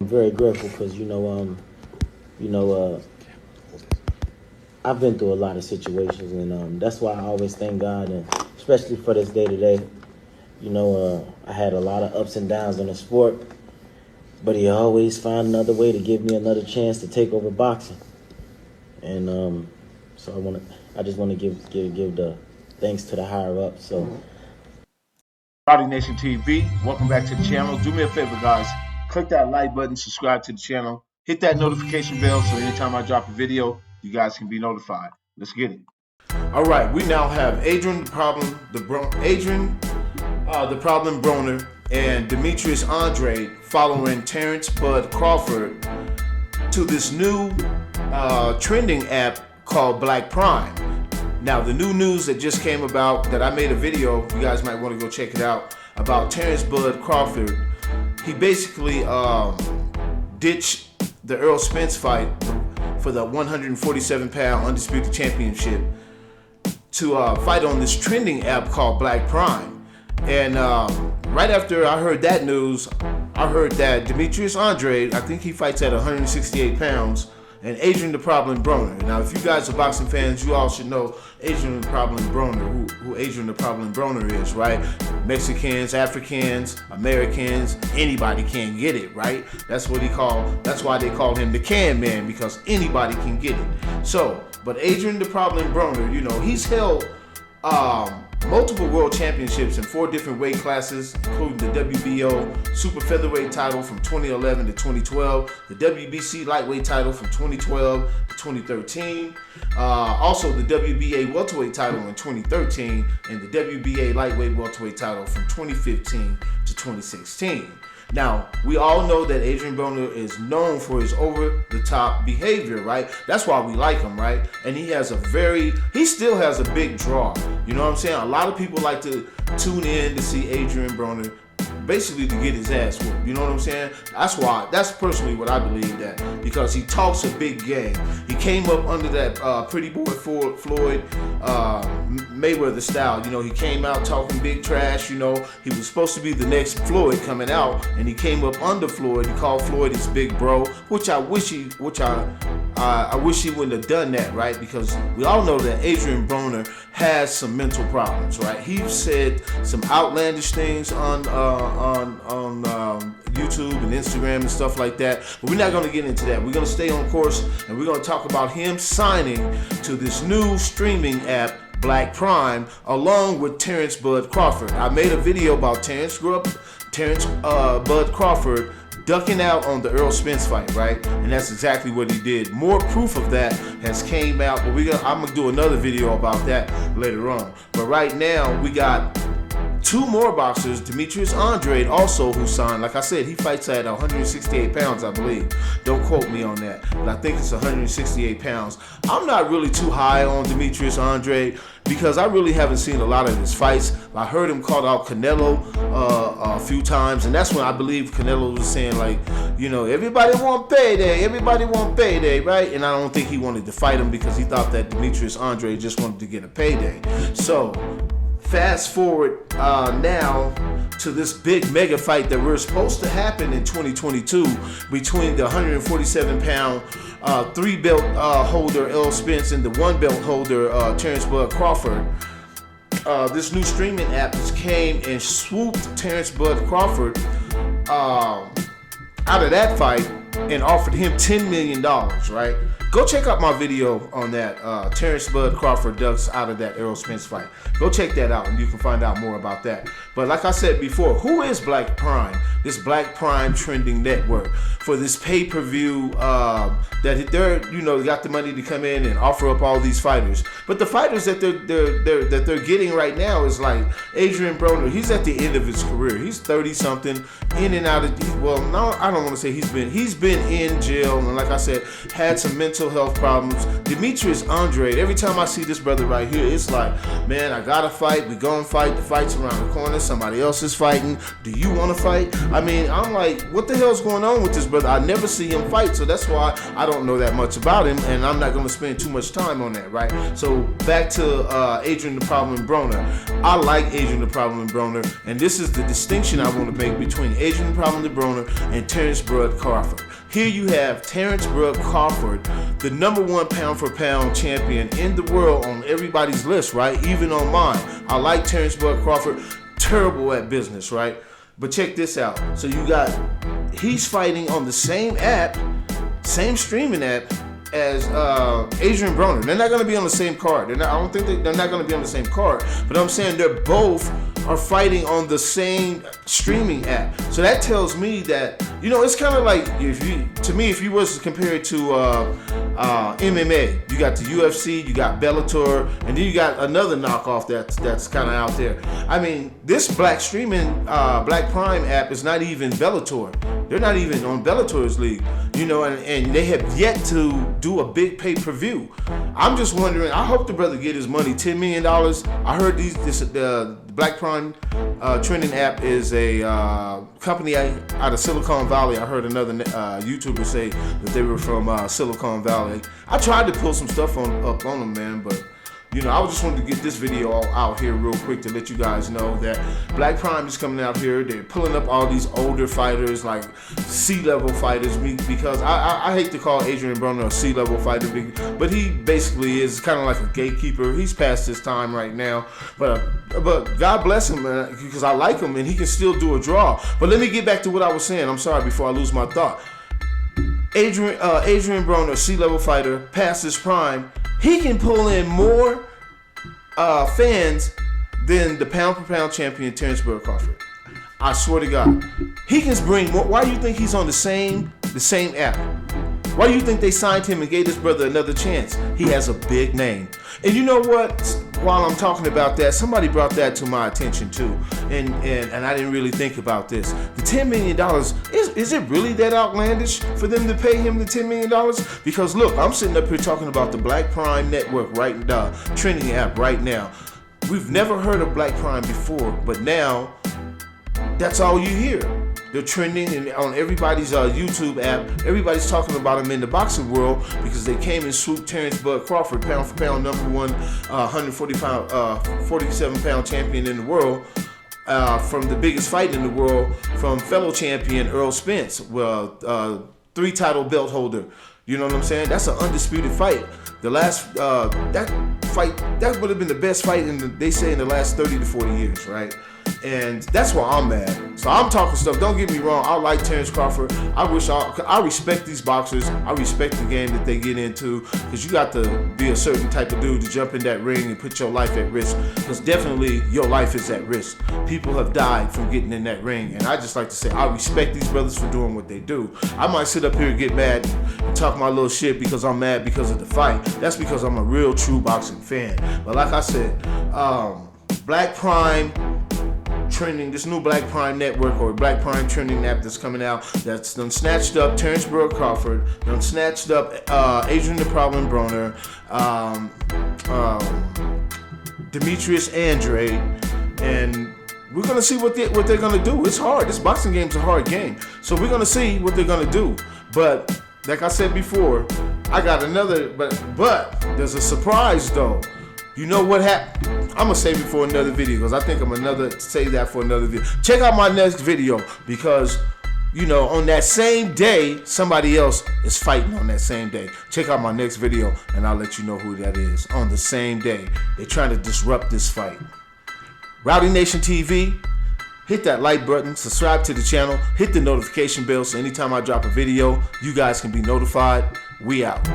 I'm very grateful because I've been through a lot of situations, and that's why I always thank God, and especially for this day today. I had a lot of ups and downs in the sport, but He always found another way to give me another chance to take over boxing. And so I just want to give the thanks to the higher up. So, Rowdy Nation TV, welcome back to the channel. Do me a favor, guys. Click that like button, subscribe to the channel, hit that notification bell so anytime I drop a video, you guys can be notified. Let's get it. All right, we now have ADRIAN the Problem Broner and DEMERTIUS ANDRADE following Terrence Bud Crawford to this new trending app called Black Prime. Now, the new news that just came about that I made a video, you guys might want to go check it out, about Terrence Bud Crawford. He basically ditched the Errol Spence fight for the 147-pound undisputed championship to fight on this trending app called Black Prime. And right after I heard that news, I heard that DEMERTIUS ANDRADE, I think he fights at 168 pounds, and ADRIAN the Problem Broner. Now, if you guys are boxing fans, you all should know ADRIAN the Problem Broner, who ADRIAN the Problem Broner is, right? Mexicans, Africans, Americans, anybody can get it, right? That's why they call him the Can Man, because anybody can get it. So, but ADRIAN the Problem Broner, he's held multiple world championships in 4 different weight classes, including the WBO super featherweight title from 2011 to 2012, the WBC lightweight title from 2012 to 2013, also the WBA welterweight title in 2013, and the WBA lightweight welterweight title from 2015 to 2016. Now, we all know that ADRIAN Broner is known for his over-the-top behavior, right? That's why we like him, right? And he still has a big draw. You know what I'm saying? A lot of people like to tune in to see ADRIAN Broner, basically to get his ass whooped. You know what I'm saying? That's personally what I believe, that because he talks a big game. He came up under that Pretty Boy Floyd Mayweather style. He came out talking big trash. He was supposed to be the next Floyd coming out, and he came up under Floyd. He called Floyd his big bro, which I wish he wouldn't have done that, right? Because we all know that ADRIAN Broner has some mental problems, right? He said some outlandish things on YouTube and Instagram and stuff like that, but we're not going to get into that. We're going to stay on course, and we're going to talk about him signing to this new streaming app, Black Prime, along with Terrence Bud Crawford. I made a video about Terrence Bud Crawford ducking out on the Errol Spence fight, right? And that's exactly what he did. More proof of that has came out, but I'm gonna do another video about that later on. But right now, we got 2 more boxers, DEMERTIUS ANDRADE also, who signed. Like I said, he fights at 168 pounds, I believe. Don't quote me on that, but I think it's 168 pounds. I'm not really too high on DEMERTIUS ANDRADE because I really haven't seen a lot of his fights. I heard him call out Canelo a few times, and that's when I believe Canelo was saying, like, everybody want payday, right? And I don't think he wanted to fight him because he thought that DEMERTIUS ANDRADE just wanted to get a payday. So, fast forward now to this big mega fight that we're supposed to happen in 2022 between the 147-pound 3-belt holder Errol Spence and the 1-belt holder Terrence Bud Crawford. This new streaming app just came and swooped Terrence Bud Crawford out of that fight and offered him $10 million, right? Go check out my video on that. Terrence Bud Crawford ducks out of that Errol Spence fight. Go check that out and you can find out more about that. But like I said before, who is Black Prime? This Black Prime trending network for this pay-per-view that they're got the money to come in and offer up all these fighters. But the fighters that they're getting right now is like ADRIAN Broner. He's at the end of his career. He's 30-something, in and out of. Well, no, I don't want to say he's been in jail, and like I said, had some mental mental health problems. Demetrius Andrade, every time I see this brother right here, it's like, man, I gotta fight. We gonna fight. The fight's around the corner. Somebody else is fighting. Do you want to fight? I mean, I'm like, what the hell's going on with this brother? I never see him fight, so that's why I don't know that much about him, and I'm not gonna spend too much time on that, right? So back to Adrian the Problem Broner. I like Adrian the Problem Broner, and this is the distinction I want to make between Adrian the Problem Broner and Terrence Bud Crawford. Here you have Terrence Bud Crawford, the #1 pound-for-pound champion in the world on everybody's list, right? Even on mine. I like Terrence Bud Crawford. Terrible at business, right? But check this out. So he's fighting on the same app, same streaming app as Adrian Broner. They're not going to be on the same card. They're not going to be on the same card. But I'm saying they're both are fighting on the same streaming app. So that tells me that, it's kind of like, if you was to compare it to MMA, you got the UFC, you got Bellator, and then you got another knockoff that's kind of out there. I mean, this Black Prime app is not even Bellator. They're not even on Bellator's league, and they have yet to do a big pay-per-view. I'm just wondering, I hope the brother get his money, $10 million. I heard the Black Prime trending app is a company out of Silicon Valley. I heard another YouTuber say that they were from Silicon Valley. I tried to pull some stuff up on them, man, but I just wanted to get this video all out here real quick to let you guys know that Black Prime is coming out here. They're pulling up all these older fighters, like C-level fighters, because I hate to call Adrian Broner a C-level fighter, but he basically is kind of like a gatekeeper. He's past his time right now, but God bless him, man, because I like him and he can still do a draw. But let me get back to what I was saying. I'm sorry, before I lose my thought. Adrian Broner, C-level fighter, past his prime. He can pull in more fans than the pound-for-pound champion Terrence Bud Crawford. I swear to God, he can bring more. Why do you think he's on the same app? Why do you think they signed him and gave this brother another chance? He has a big name. And you know what? While I'm talking about that, somebody brought that to my attention too, and I didn't really think about this. The $10 million, is it really that outlandish for them to pay him the $10 million? Because look, I'm sitting up here talking about the Black Prime Network trending app right now. We've never heard of Black Prime before, but now that's all you hear. They're trending and on everybody's YouTube app. Everybody's talking about him in the boxing world because they came and swooped Terrence Bud Crawford, pound for pound #1, 147-pound champion in the world, from the biggest fight in the world, from fellow champion Earl Spence, 3-title belt holder. You know what I'm saying? That's an undisputed fight. The last that would have been the best fight they say in the last 30 to 40 years, right? And that's why I'm mad. So I'm talking stuff. Don't get me wrong. I like Terrence Crawford. I respect these boxers. I respect the game that they get into, because you got to be a certain type of dude to jump in that ring and put your life at risk. Because definitely your life is at risk. People have died from getting in that ring, and I just like to say I respect these brothers for doing what they do. I might sit up here and get mad and talk my little shit because I'm mad because of the fight. That's because I'm a real true boxing fan. But like I said, Black Prime trending, this new Black Prime Network or Black Prime trending app that's coming out, that's done snatched up Terrence Bud Crawford, done snatched up Adrian the Problem Broner, Demetrius Andrade, and we're gonna see what they're gonna do. It's hard. This boxing game's a hard game, so we're gonna see what they're gonna do. But like I said before, I got another. But there's a surprise though. You know what happened? I'm gonna save it for another video because I think save that for another video. Check out my next video because, on that same day, somebody else is fighting on that same day. Check out my next video and I'll let you know who that is. On the same day, they're trying to disrupt this fight. Rowdy Nation TV, hit that like button, subscribe to the channel, hit the notification bell so anytime I drop a video, you guys can be notified. We out.